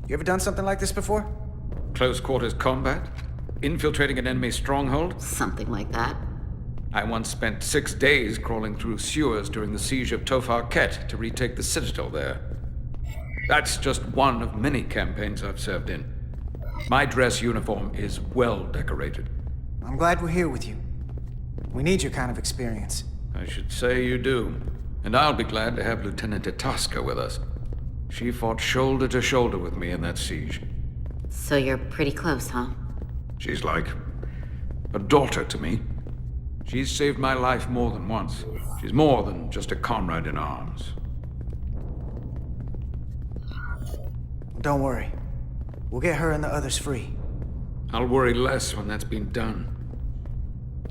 You ever done something like this before? Close quarters combat? Infiltrating an enemy stronghold? Something like that. I once spent 6 days crawling through sewers during the siege of Tofar Ket to retake the citadel there. That's just one of many campaigns I've served in. My dress uniform is well decorated. I'm glad we're here with you. We need your kind of experience. I should say you do. And I'll be glad to have Lieutenant Itasca with us. She fought shoulder to shoulder with me in that siege. So you're pretty close, huh? She's like a daughter to me. She's saved my life more than once. She's more than just a comrade in arms. Don't worry. We'll get her and the others free. I'll worry less when that's been done.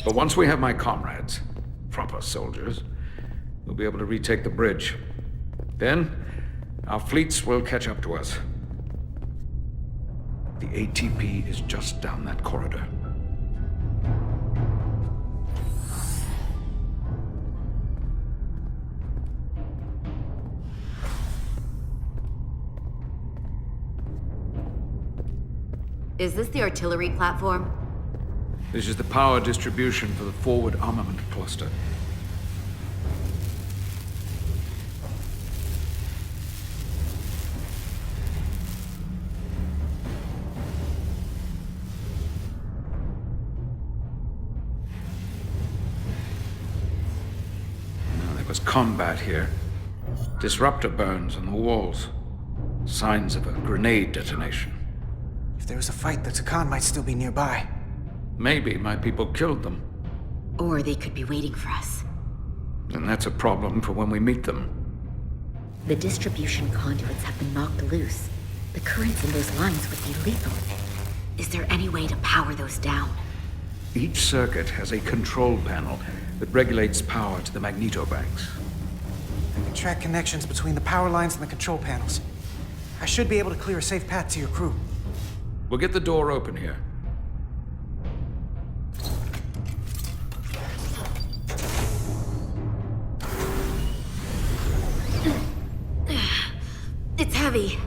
But once we have my comrades, proper soldiers, we'll be able to retake the bridge. Then, our fleets will catch up to us. The ATP is just down that corridor. Is this the artillery platform? This is the power distribution for the forward armament cluster. There was combat here. Disruptor burns on the walls. Signs of a grenade detonation. If there was a fight, the Tkon might still be nearby. Maybe my people killed them. Or they could be waiting for us. And that's a problem for when we meet them. The distribution conduits have been knocked loose. The currents in those lines would be lethal. Is there any way to power those down? Each circuit has a control panel that regulates power to the magnetobanks. I can track connections between the power lines and the control panels. I should be able to clear a safe path to your crew. We'll get the door open here. It's heavy.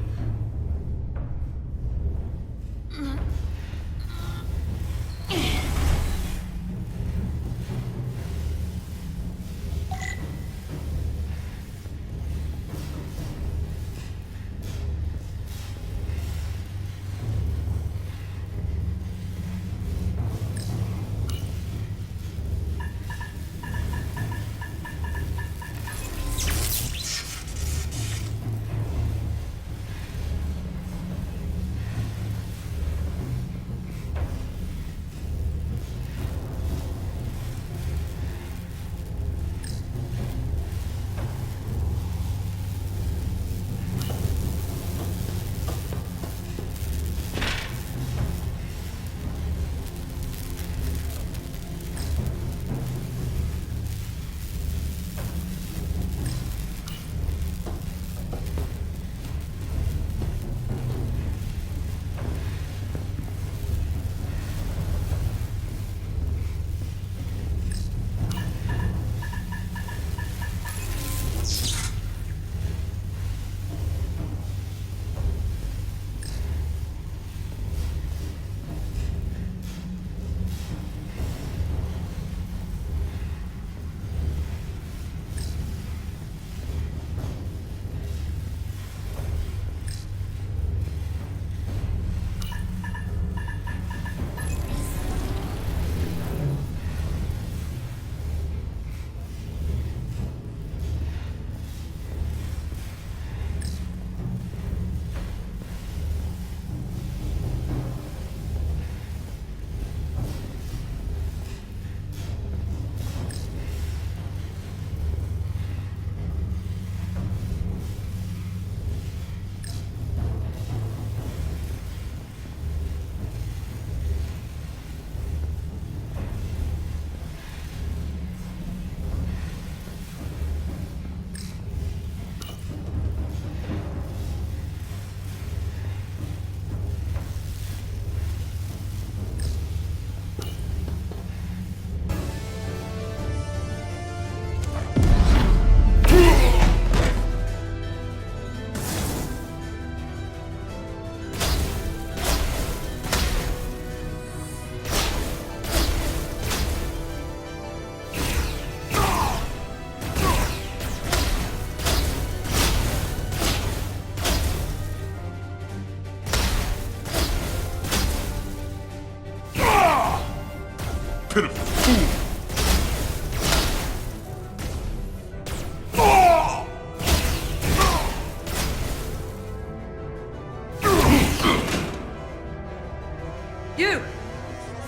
You!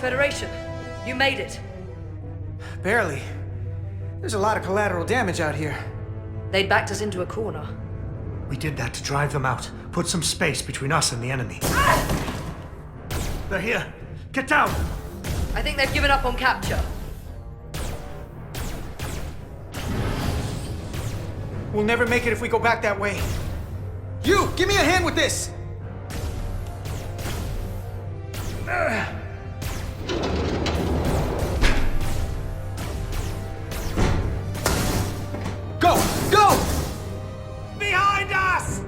Federation, you made it. Barely. There's a lot of collateral damage out here. They'd backed us into a corner. We did that to drive them out. Put some space between us and the enemy. They're here. Get down! I think they've given up on capture. We'll never make it if we go back that way. You! Give me a hand with this! Go! Go! Behind us!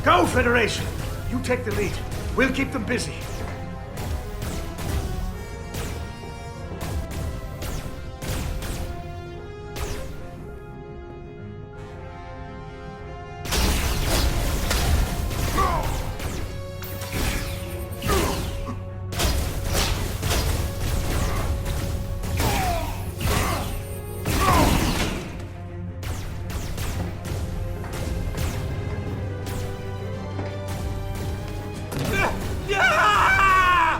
Go, Federation! You take the lead. We'll keep them busy.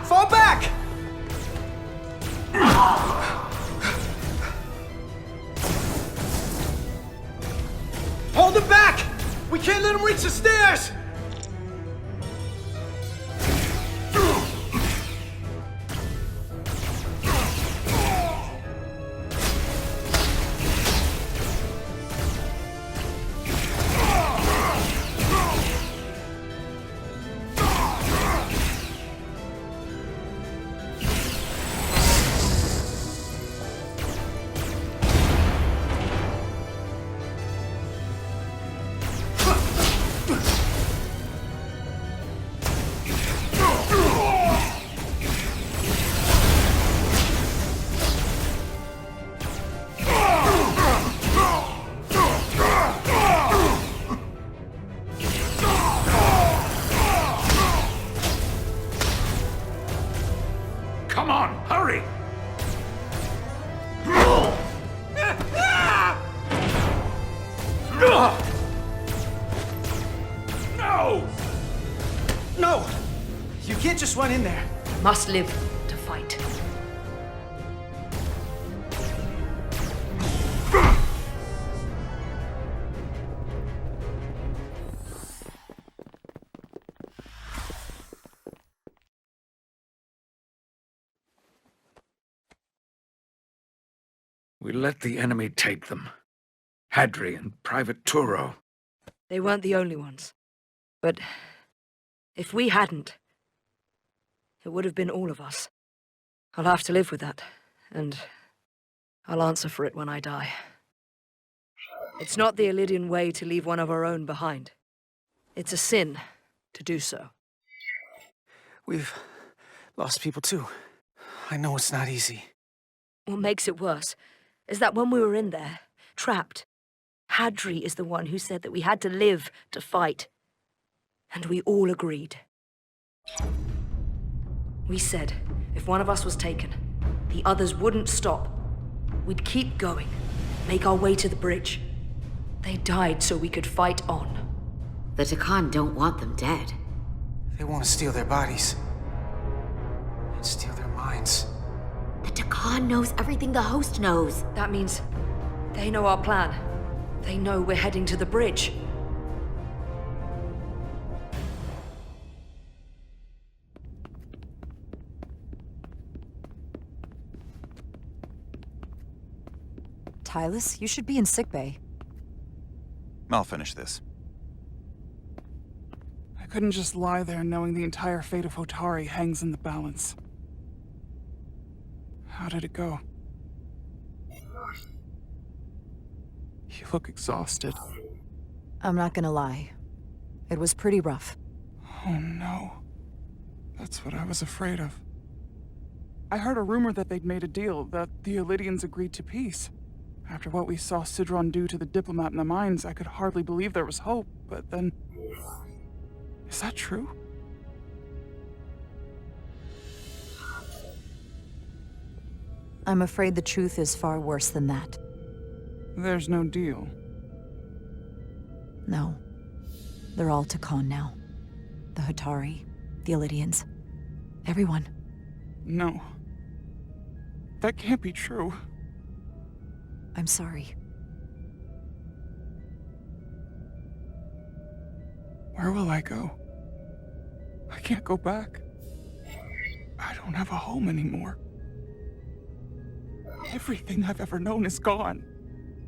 Fall back! Hold him back! We can't let him reach the stairs! Come on, hurry! No! No! You can't just run in there. Must live to fight. We let the enemy take them. Hadri and Private Turo. They weren't the only ones. But if we hadn't, it would have been all of us. I'll have to live with that, and I'll answer for it when I die. It's not the Illidian way to leave one of our own behind. It's a sin to do so. We've lost people too. I know it's not easy. What makes it worse is that when we were in there, trapped, Hadri is the one who said that we had to live to fight. And we all agreed. We said if one of us was taken, the others wouldn't stop. We'd keep going, make our way to the bridge. They died so we could fight on. The Tkon don't want them dead. They want to steal their bodies. And steal their minds. The Tkon knows everything the host knows. That means they know our plan. They know we're heading to the bridge. Tylus, you should be in sickbay. I'll finish this. I couldn't just lie there knowing the entire fate of Hotari hangs in the balance. How did it go? You look exhausted. I'm not gonna lie. It was pretty rough. Oh no. That's what I was afraid of. I heard a rumor that they'd made a deal, that the Elydians agreed to peace. After what we saw Sidron do to the diplomat in the mines, I could hardly believe there was hope, but then... Is that true? I'm afraid the truth is far worse than that. There's no deal. No. They're all Tkon now. The Hatari, the Elydians. Everyone. No. That can't be true. I'm sorry. Where will I go? I can't go back. I don't have a home anymore. Everything I've ever known is gone.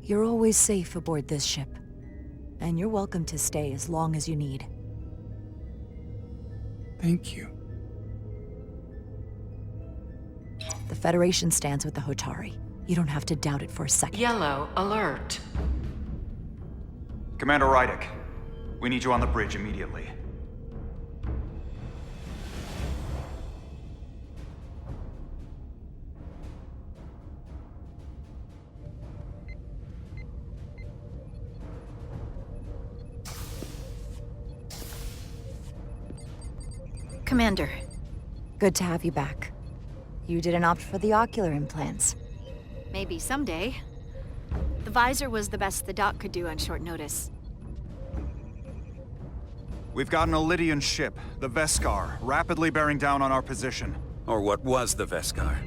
You're always safe aboard this ship. And you're welcome to stay as long as you need. Thank you. The Federation stands with the Hatari. You don't have to doubt it for a second. Yellow alert. Commander Rydick, we need you on the bridge immediately. Commander. Good to have you back. You didn't opt for the ocular implants. Maybe someday. The visor was the best the doc could do on short notice. We've got an Elydian ship, the Veskar, rapidly bearing down on our position. Or what was the Veskar.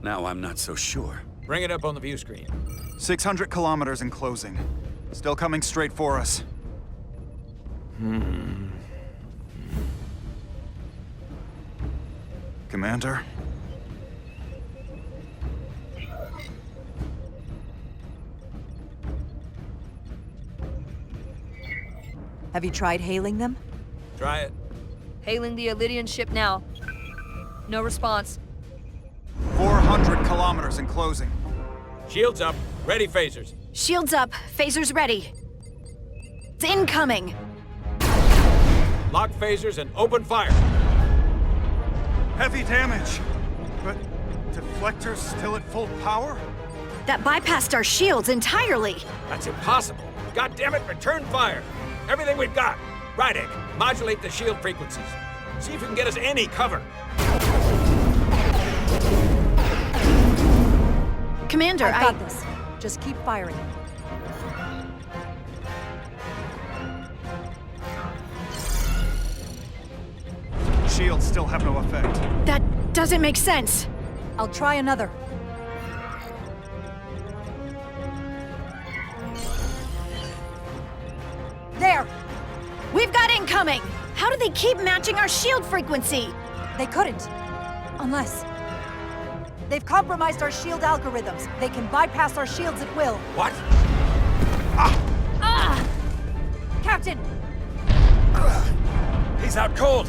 Now I'm not so sure. Bring it up on the view screen. 600 kilometers in closing. Still coming straight for us. Commander? Have you tried hailing them? Try it. Hailing the Elydian ship now. No response. 400 kilometers in closing. Shields up. Ready phasers. Shields up, phasers ready. It's incoming! Lock phasers and open fire. Heavy damage. But deflectors still at full power? That bypassed our shields entirely! That's impossible. God damn it, return fire. Everything we've got. Rydick, modulate the shield frequencies. See if you can get us any cover. Commander, I've got this. Just keep firing. Shields still have no effect. That doesn't make sense. I'll try another. There! We've got incoming! How do they keep matching our shield frequency? They couldn't. Unless... They've compromised our shield algorithms. They can bypass our shields at will. What? Captain! He's out cold.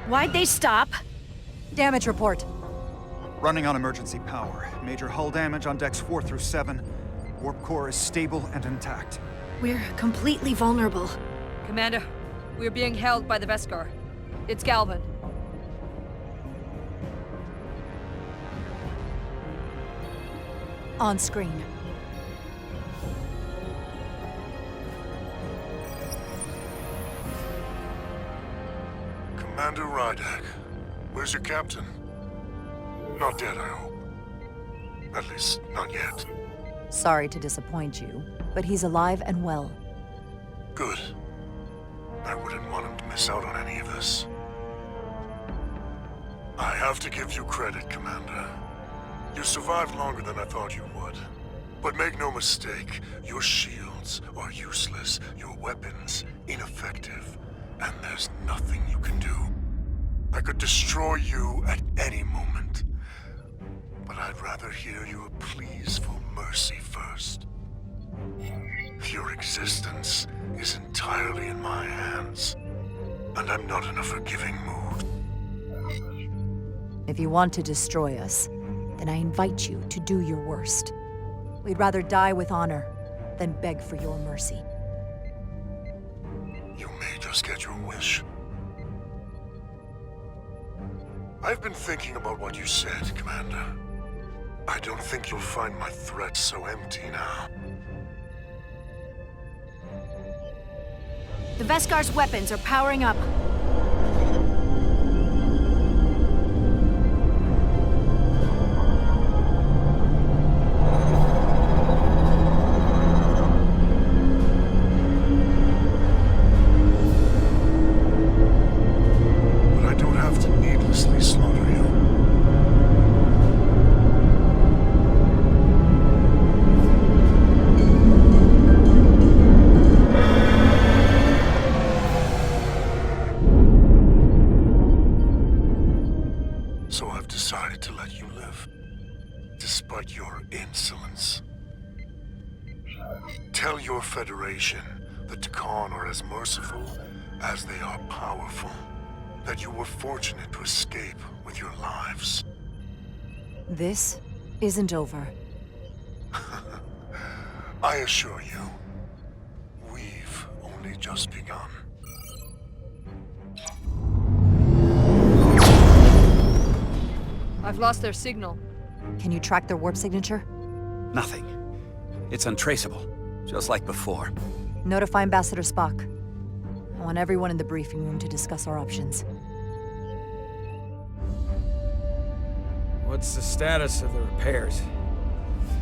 Why'd they stop? Damage report. Running on emergency power. Major hull damage on decks 4 through 7. Warp core is stable and intact. We're completely vulnerable. Commander, we're being held by the Veskar. It's Galvin. On screen. Commander Rydick, where's your captain? Not dead, I hope. At least, not yet. Sorry to disappoint you, but he's alive and well. Good. I wouldn't want him to miss out on any of this. I have to give you credit, Commander. You survived longer than I thought you would. But make no mistake, your shields are useless, your weapons ineffective, and there's nothing you can do. I could destroy you at any moment. But I'd rather hear your pleas for mercy first. Your existence is entirely in my hands, and I'm not in a forgiving mood. If you want to destroy us, then I invite you to do your worst. We'd rather die with honor than beg for your mercy. You may just get your wish. I've been thinking about what you said, Commander. I don't think you'll find my threats so empty now. The Veskar's weapons are powering up. But I don't have to needlessly slaughter you. So I've decided to let you live, despite your insolence. Tell your Federation that Tkon are as merciful as they are powerful, that you were fortunate to escape with your lives. This isn't over. I assure you, we've only just begun. I've lost their signal. Can you track their warp signature? Nothing. It's untraceable, just like before. Notify Ambassador Spock. I want everyone in the briefing room to discuss our options. What's the status of the repairs?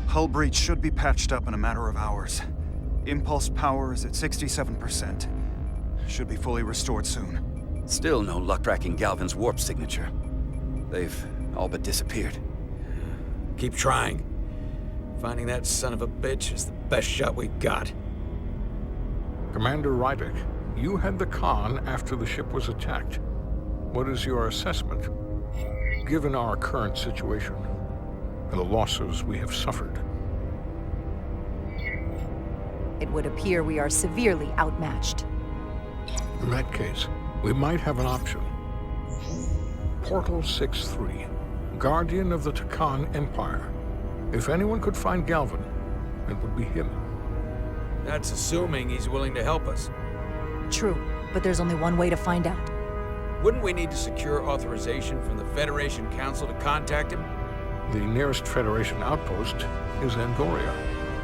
Hull breach should be patched up in a matter of hours. Impulse power is at 67%. Should be fully restored soon. Still no luck tracking Galvin's warp signature. They've all but disappeared. Keep trying. Finding that son of a bitch is the best shot we've got. Commander Rydek, you had the Tkon after the ship was attacked. What is your assessment, given our current situation and the losses we have suffered? It would appear we are severely outmatched. In that case, we might have an option. Portal 6-3, Guardian of the Tkon Empire. If anyone could find Galvin, it would be him. That's assuming he's willing to help us. True, but there's only one way to find out. Wouldn't we need to secure authorization from the Federation Council to contact him? The nearest Federation outpost is Andoria.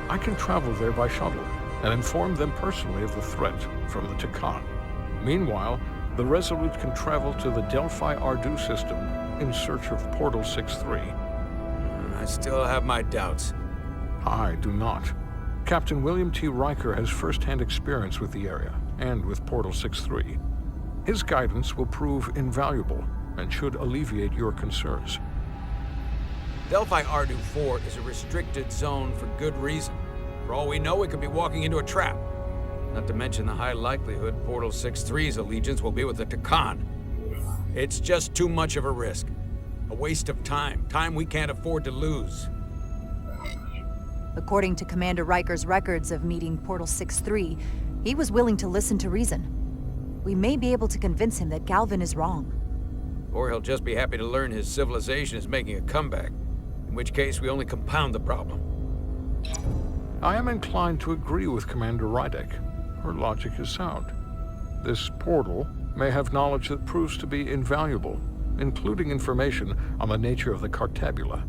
I can travel there by shuttle and inform them personally of the threat from the Tkon. Meanwhile, the Resolute can travel to the Delphi Ardu system in search of Portal 6-3. I still have my doubts. I do not. Captain William T. Riker has first-hand experience with the area and with Portal 6-3. His guidance will prove invaluable and should alleviate your concerns. Delphi Ardu 4 is a restricted zone for good reason. For all we know, we could be walking into a trap. Not to mention the high likelihood Portal 6-3's allegiance will be with the Tkon. It's just too much of a risk. A waste of time. Time we can't afford to lose. According to Commander Riker's records of meeting Portal 6-3, he was willing to listen to reason. We may be able to convince him that Galvin is wrong. Or he'll just be happy to learn his civilization is making a comeback. In which case, we only compound the problem. I am inclined to agree with Commander Rydek. Her logic is sound. This portal may have knowledge that proves to be invaluable, including information on the nature of the Cartabula.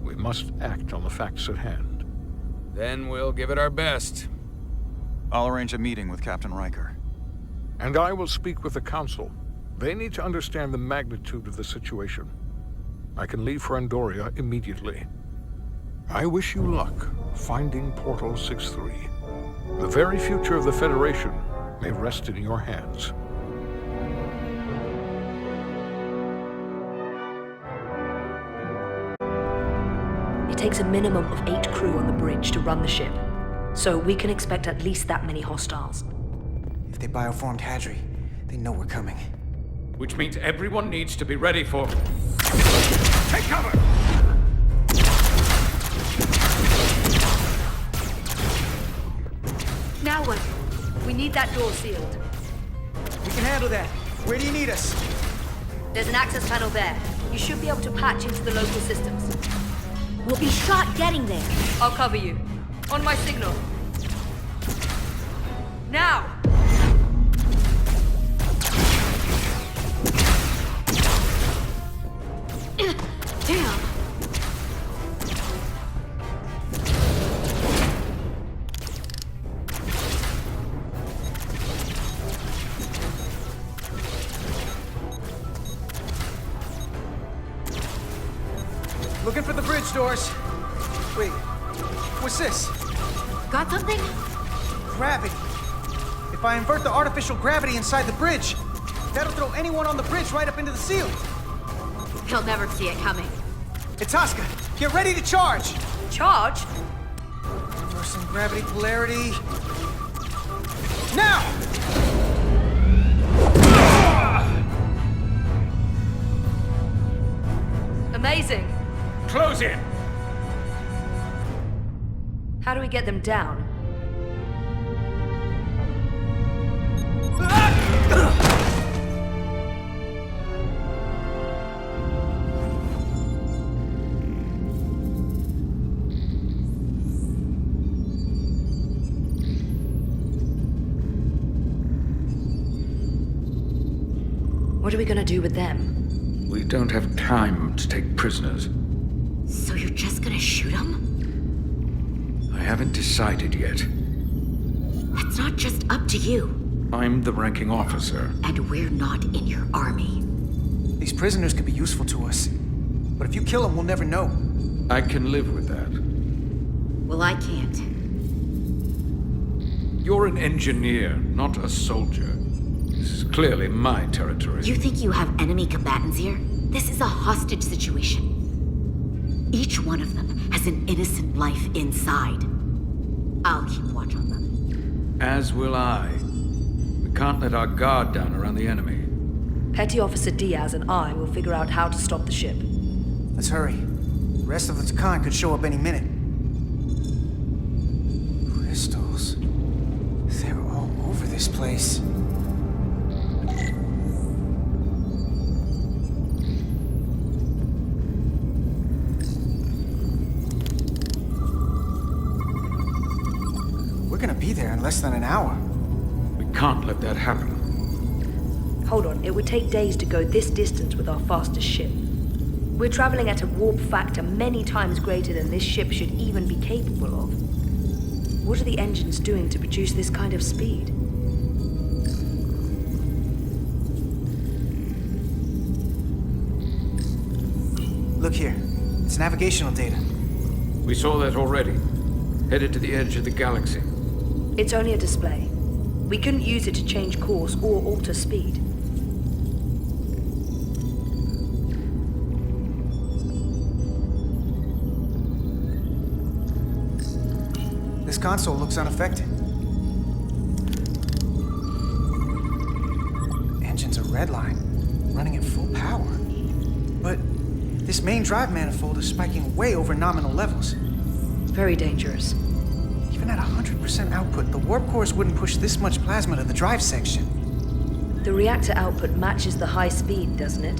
We must act on the facts at hand. Then we'll give it our best. I'll arrange a meeting with Captain Riker. And I will speak with the Council. They need to understand the magnitude of the situation. I can leave for Andoria immediately. I wish you luck finding Portal 6-3. The very future of the Federation may rest in your hands. It takes a minimum of 8 crew on the bridge to run the ship, so we can expect at least that many hostiles. If they bioformed Hadri, they know we're coming. Which means everyone needs to be ready for... Take cover! Now what? We need that door sealed. We can handle that. Where do you need us? There's an access panel there. You should be able to patch into the local systems. We'll be shot getting there. I'll cover you. On my signal. Now! Damn! Looking for the bridge doors. Wait, what's this? Got something? Gravity. If I invert the artificial gravity inside the bridge, that'll throw anyone on the bridge right up into the ceiling. He'll never see it coming. Itasca, get ready to charge! Charge? Reversing gravity polarity. Now! Amazing. Close in! How do we get them down? What are we gonna do with them? We don't have time to take prisoners. So you're just gonna shoot him? I haven't decided yet. That's not just up to you. I'm the ranking officer. And we're not in your army. These prisoners could be useful to us. But if you kill them, we'll never know. I can live with that. Well, I can't. You're an engineer, not a soldier. This is clearly my territory. You think you have enemy combatants here? This is a hostage situation. Each one of them has an innocent life inside. I'll keep watch on them. As will I. We can't let our guard down around the enemy. Petty Officer Diaz and I will figure out how to stop the ship. Let's hurry. The rest of the Tkon could show up any minute. Crystals. They're all over this place. We're gonna be there in less than an hour. We can't let that happen. Hold on, it would take days to go this distance with our fastest ship. We're traveling at a warp factor many times greater than this ship should even be capable of. What are the engines doing to produce this kind of speed? Look here. It's navigational data. We saw that already. Headed to the edge of the galaxy. It's only a display. We couldn't use it to change course or alter speed. This console looks unaffected. Engines are redline, running at full power. But this main drive manifold is spiking way over nominal levels. Very dangerous. Even at 100% output, the warp cores wouldn't push this much plasma to the drive section. The reactor output matches the high speed, doesn't it?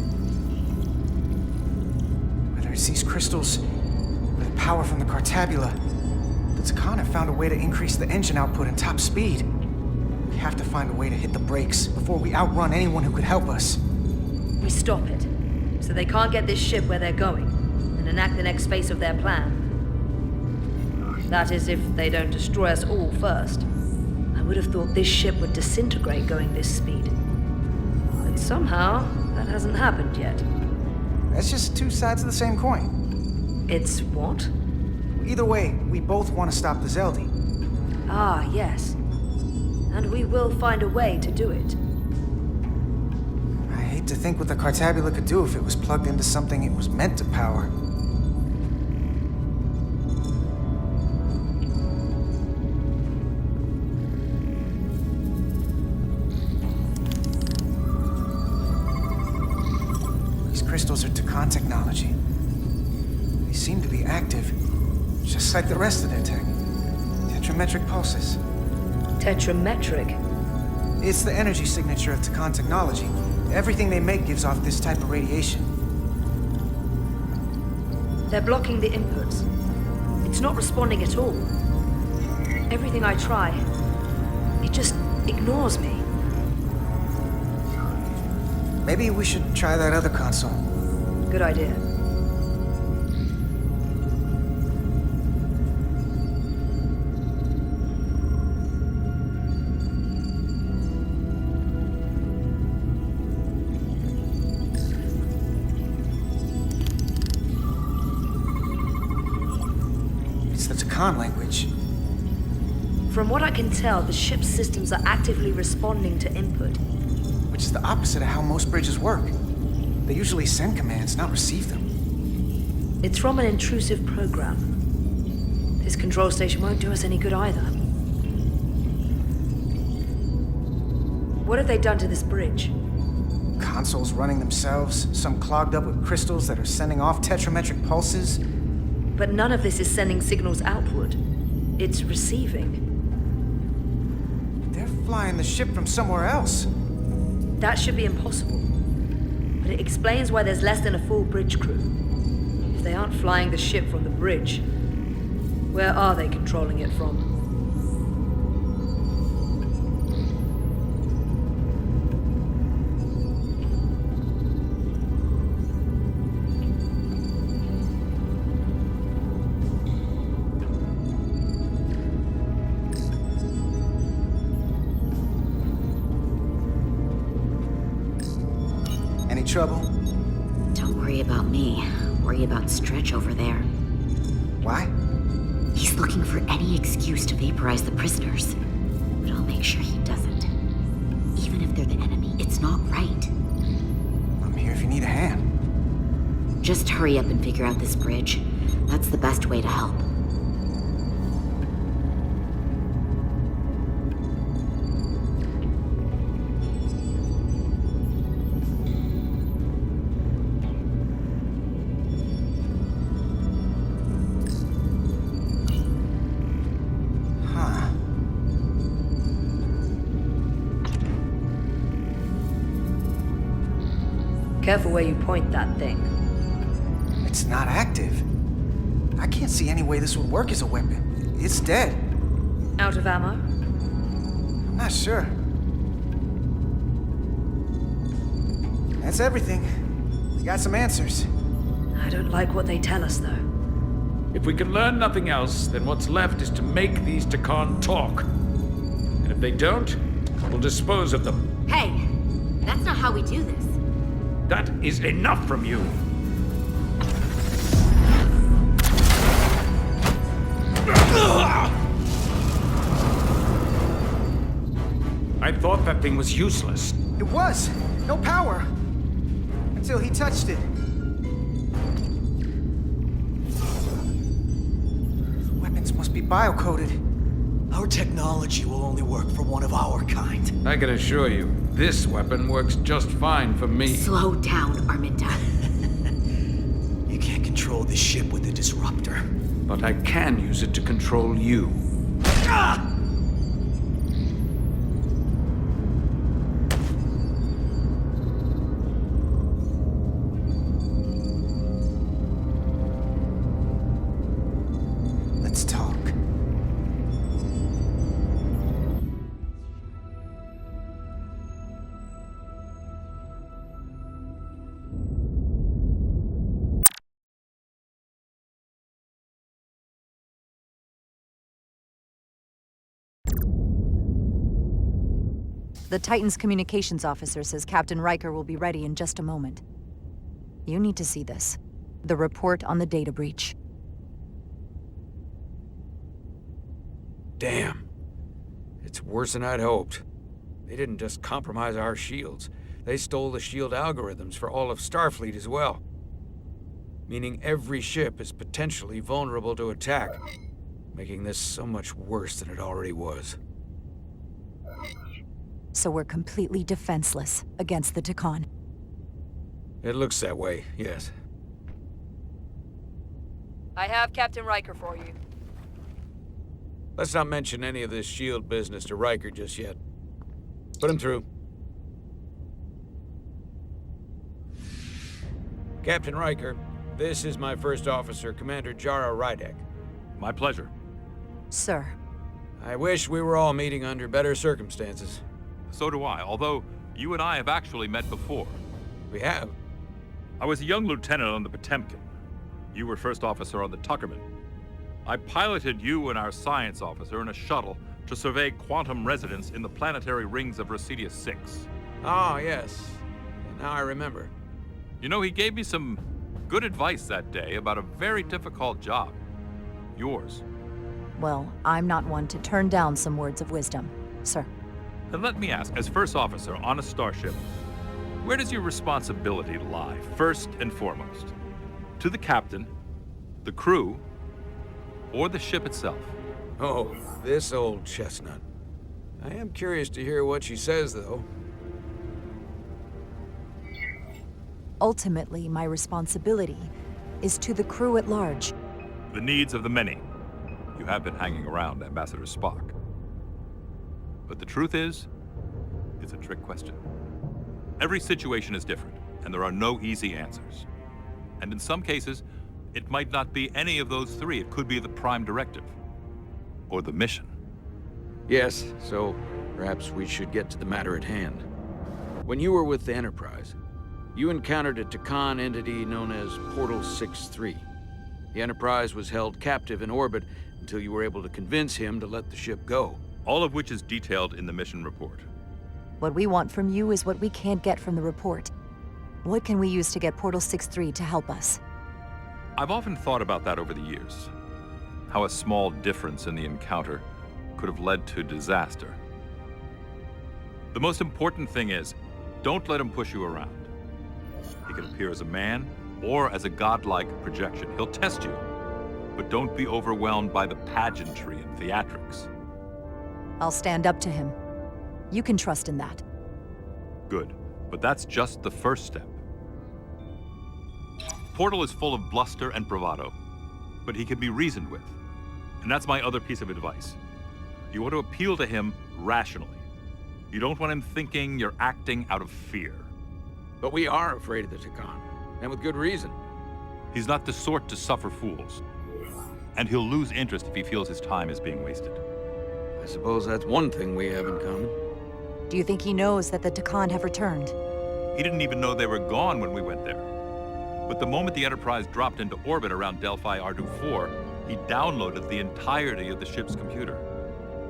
Whether it's these crystals or the power from the Cartabula, the Tkon have found a way to increase the engine output and top speed. We have to find a way to hit the brakes before we outrun anyone who could help us. We stop it, so they can't get this ship where they're going, and enact the next phase of their plan. That is, if they don't destroy us all first. I would have thought this ship would disintegrate going this speed. But somehow, that hasn't happened yet. That's just two sides of the same coin. It's what? Either way, we both want to stop the Xeldi. Ah, yes. And we will find a way to do it. I hate to think what the Cartabula could do if it was plugged into something it was meant to power. These crystals are Tkon technology. They seem to be active, just like the rest of their tech. Tetrametric pulses. Tetrametric? It's the energy signature of Tkon technology. Everything they make gives off this type of radiation. They're blocking the inputs. It's not responding at all. Everything I try, it just ignores me. Maybe we should try that other console. Good idea. It's the Tkon language. From what I can tell, the ship's systems are actively responding to input. Which is the opposite of how most bridges work. They usually send commands, not receive them. It's from an intrusive program. This control station won't do us any good either. What have they done to this bridge? Consoles running themselves, some clogged up with crystals that are sending off tetrametric pulses. But none of this is sending signals outward. It's receiving. They're flying the ship from somewhere else. That should be impossible. But it explains why there's less than a full bridge crew. If they aren't flying the ship from the bridge, where are they controlling it from? Any trouble? Don't worry about me. Worry about Stretch over there. Why? He's looking for any excuse to vaporize the prisoners. But I'll make sure he doesn't. Even if they're the enemy, it's not right. I'm here if you need a hand. Just hurry up and figure out this bridge. That's the best way to help. Careful where you point that thing. It's not active. I can't see any way this would work as a weapon. It's dead. Out of ammo? I'm not sure. That's everything. We got some answers. I don't like what they tell us, though. If we can learn nothing else, then what's left is to make these Tkon talk. And if they don't, we'll dispose of them. Hey, that's not how we do this. That is enough from you. I thought that thing was useless. It was. No power. Until he touched it. Weapons must be biocoded. Our technology will only work for one of our kind. I can assure you, this weapon works just fine for me. Slow down, Arminta. You can't control the ship with the disruptor. But I can use it to control you. Ah! Let's talk. The Titan's communications officer says Captain Riker will be ready in just a moment. You need to see this. The report on the data breach. Damn. It's worse than I'd hoped. They didn't just compromise our shields. They stole the shield algorithms for all of Starfleet as well. Meaning every ship is potentially vulnerable to attack, making this so much worse than it already was. So we're completely defenseless against the Tkon. It looks that way, yes. I have Captain Riker for you. Let's not mention any of this shield business to Riker just yet. Put him through. Captain Riker, This is my first officer, Commander Jara Rydek. My pleasure. Sir. I wish we were all meeting under better circumstances. So do I, although you and I have actually met before. We have? I was a young lieutenant on the Potemkin. You were first officer on the Tuckerman. I piloted you and our science officer in a shuttle to survey quantum residence in the planetary rings of Residius 6. Ah, yes. Now I remember. You know, he gave me some good advice that day about a very difficult job. Yours. Well, I'm not one to turn down some words of wisdom, sir. And let me ask, as first officer on a starship, where does your responsibility lie, first and foremost? To the captain, the crew, or the ship itself? Oh, this old chestnut. I am curious to hear what she says, though. Ultimately, my responsibility is to the crew at large. The needs of the many. You have been hanging around Ambassador Spock. But the truth is, it's a trick question. Every situation is different, and there are no easy answers. And in some cases, it might not be any of those three. It could be the prime directive. Or the mission. Yes, so perhaps we should get to the matter at hand. When you were with the Enterprise, you encountered a Tkon entity known as Portal 6-3. The Enterprise was held captive in orbit until you were able to convince him to let the ship go. All of which is detailed in the mission report. What we want from you is what we can't get from the report. What can we use to get Portal 6-3 to help us? I've often thought about that over the years. How a small difference in the encounter could have led to disaster. The most important thing is, don't let him push you around. He can appear as a man or as a godlike projection. He'll test you, but don't be overwhelmed by the pageantry and theatrics. I'll stand up to him. You can trust in that. Good, but that's just the first step. Portal is full of bluster and bravado, but he can be reasoned with. And that's my other piece of advice. You want to appeal to him rationally. You don't want him thinking you're acting out of fear. But we are afraid of the Tkon, and with good reason. He's not the sort to suffer fools. And he'll lose interest if he feels his time is being wasted. I suppose that's one thing we have in common. Do you think he knows that the Tkon have returned? He didn't even know they were gone when we went there. But the moment the Enterprise dropped into orbit around Delphi Ardu 4, he downloaded the entirety of the ship's computer.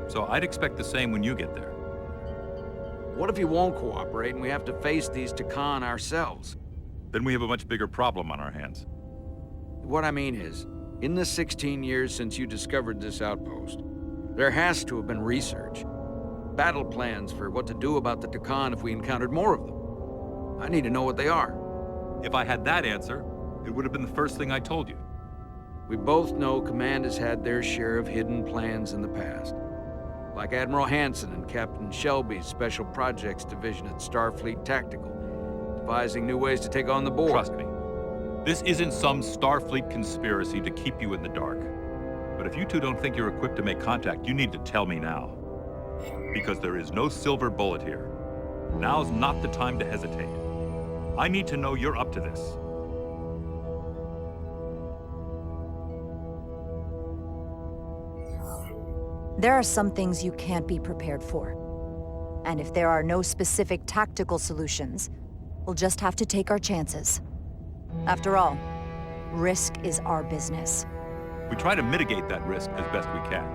So I'd expect the same when you get there. What if he won't cooperate and we have to face these Tkon ourselves? Then we have a much bigger problem on our hands. What I mean is, in the 16 years since you discovered this outpost, there has to have been research. Battle plans for what to do about the Tkon if we encountered more of them. I need to know what they are. If I had that answer, it would have been the first thing I told you. We both know Command has had their share of hidden plans in the past. Like Admiral Hansen and Captain Shelby's Special Projects Division at Starfleet Tactical, devising new ways to take on the board. Trust me, this isn't some Starfleet conspiracy to keep you in the dark. But if you two don't think you're equipped to make contact, you need to tell me now. Because there is no silver bullet here. Now's not the time to hesitate. I need to know you're up to this. There are some things you can't be prepared for. And if there are no specific tactical solutions, we'll just have to take our chances. After all, risk is our business. We try to mitigate that risk as best we can.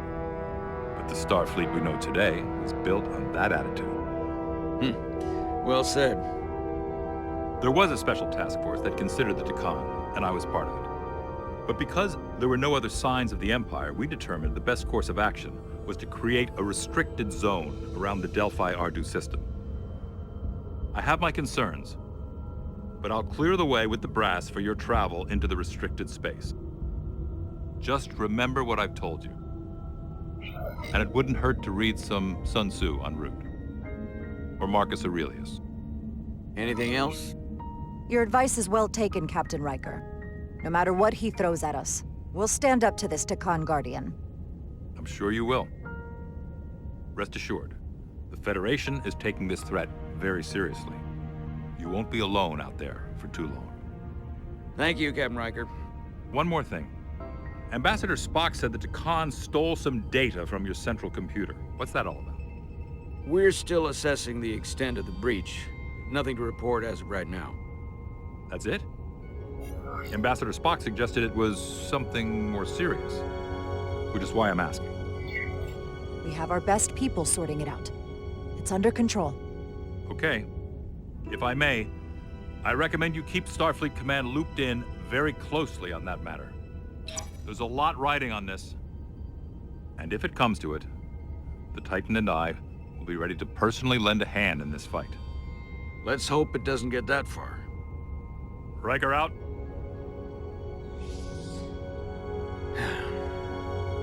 But the Starfleet we know today is built on that attitude. Well said. There was a special task force that considered the Tkon, and I was part of it. But because there were no other signs of the Empire, we determined the best course of action was to create a restricted zone around the Delphi Ardu system. I have my concerns, but I'll clear the way with the brass for your travel into the restricted space. Just remember what I've told you. And it wouldn't hurt to read some Sun Tzu en route. Or Marcus Aurelius. Anything else? Your advice is well taken, Captain Riker. No matter what he throws at us, we'll stand up to this Tkon Guardian. I'm sure you will. Rest assured, the Federation is taking this threat very seriously. You won't be alone out there for too long. Thank you, Captain Riker. One more thing. Ambassador Spock said that Tkon stole some data from your central computer. What's that all about? We're still assessing the extent of the breach. Nothing to report as of right now. That's it? Ambassador Spock suggested it was something more serious, which is why I'm asking. We have our best people sorting it out. It's under control. Okay. If I may, I recommend you keep Starfleet Command looped in very closely on that matter. There's a lot riding on this. And if it comes to it, the Titan and I will be ready to personally lend a hand in this fight. Let's hope it doesn't get that far. Riker out.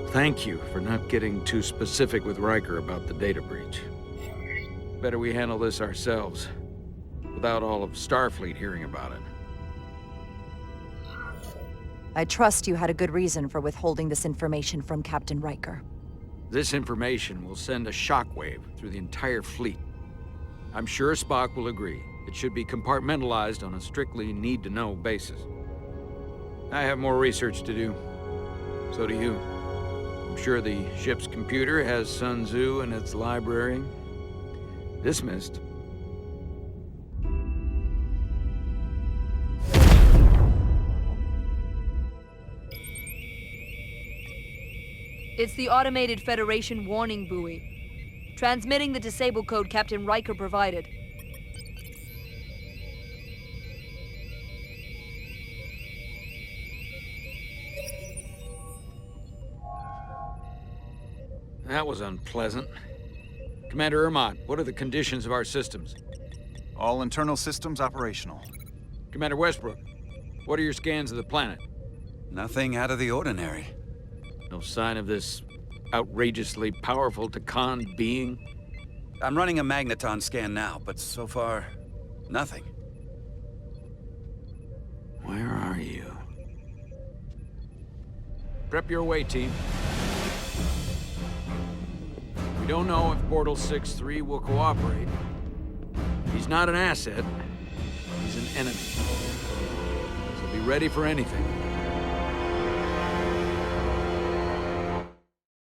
Thank you for not getting too specific with Riker about the data breach. Better we handle this ourselves, without all of Starfleet hearing about it. I trust you had a good reason for withholding this information from Captain Riker. This information will send a shockwave through the entire fleet. I'm sure Spock will agree. It should be compartmentalized on a strictly need-to-know basis. I have more research to do. So do you. I'm sure the ship's computer has Sun Tzu in its library. Dismissed. It's the automated Federation warning buoy. Transmitting the disable code Captain Riker provided. That was unpleasant. Commander Ermont, what are the conditions of our systems? All internal systems operational. Commander Westbrook, what are your scans of the planet? Nothing out of the ordinary. No sign of this outrageously powerful Tkon being? I'm running a magneton scan now, but so far, nothing. Where are you? Prep your way, team. We don't know if Portal 6-3 will cooperate. He's not an asset. He's an enemy. So be ready for anything.